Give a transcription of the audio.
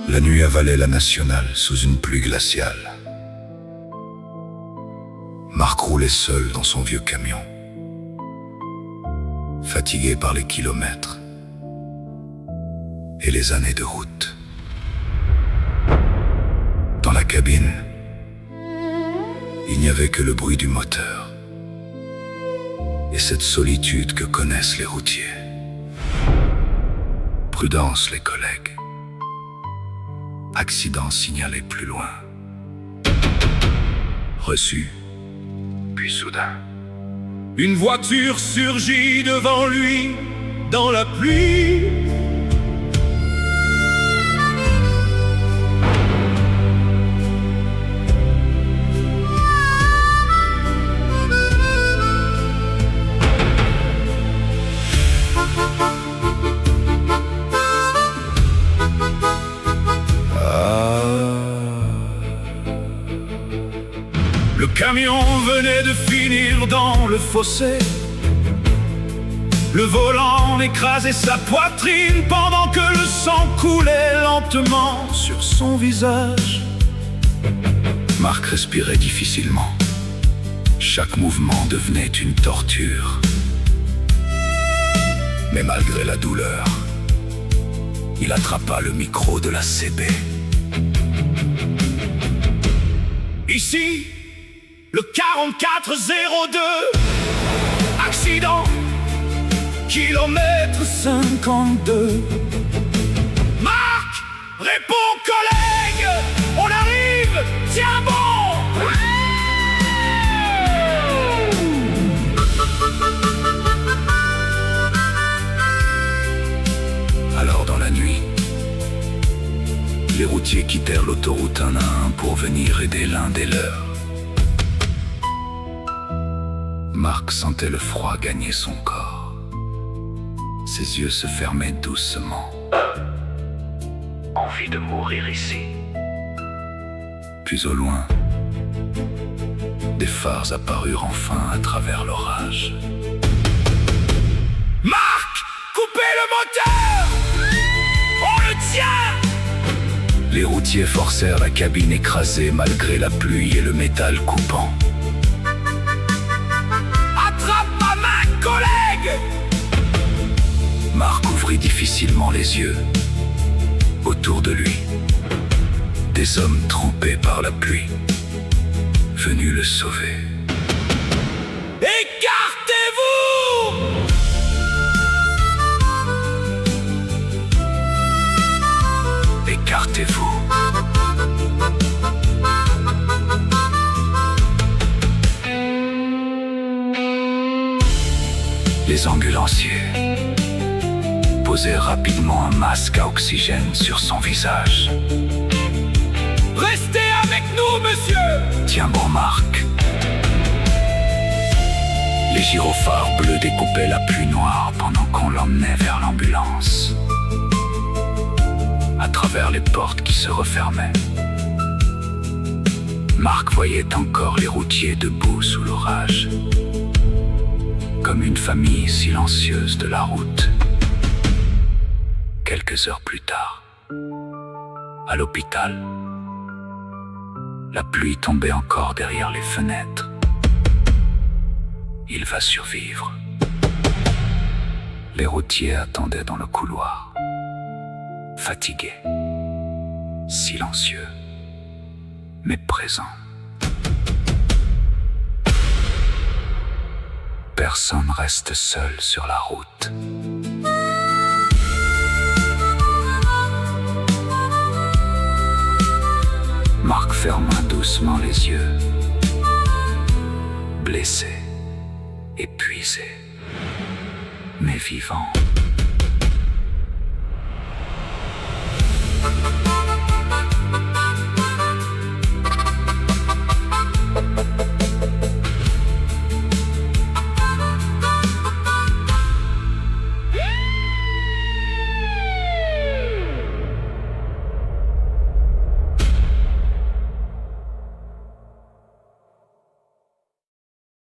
La nuit avalait la nationale sous une pluie glaciale. Marc roulait seul dans son vieux camion, fatigué par les kilomètres et les années de route. Dans la cabine, il n'y avait que le bruit du moteur et cette solitude que connaissent les routiers. Prudence, les collègues. Accident signalé plus loin. Reçu, puis soudain. Une voiture surgit devant lui dans la pluie. Le camion venait de finir dans le fossé. Le volant écrasait sa poitrine pendant que le sang coulait lentement sur son visage. Marc respirait difficilement. Chaque mouvement devenait une torture. Mais malgré la douleur, il attrapa le micro de la CB. Ici, le 4402, accident, kilomètre 52. Marc, réponds collègue, on arrive, tiens bon. Alors dans la nuit, les routiers quittèrent l'autoroute un à un pour venir aider l'un des leurs. Marc sentait le froid gagner son corps. Ses yeux se fermaient doucement. Envie de mourir ici. Puis au loin, des phares apparurent enfin à travers l'orage. Marc, coupez le moteur! On le tient! Les routiers forcèrent la cabine écrasée malgré la pluie et le métal coupant. Collègue! Marc ouvrit difficilement les yeux. Autour de lui, des hommes trempés par la pluie, venus le sauver. Écartez-vous! Écartez-vous. Les ambulanciers posèrent rapidement un masque à oxygène sur son visage. Restez avec nous, monsieur! Tiens bon, Marc. Les gyrophares bleus découpaient la pluie noire pendant qu'on l'emmenait vers l'ambulance. À travers les portes qui se refermaient, Marc voyait encore les routiers debout sous l'orage, comme une famille silencieuse de la route. Quelques heures plus tard, à l'hôpital, la pluie tombait encore derrière les fenêtres. Il va survivre. Les routiers attendaient dans le couloir, fatigués, silencieux, mais présents. Personne reste seul sur la route. Marc ferma doucement les yeux, blessé, épuisé, mais vivant.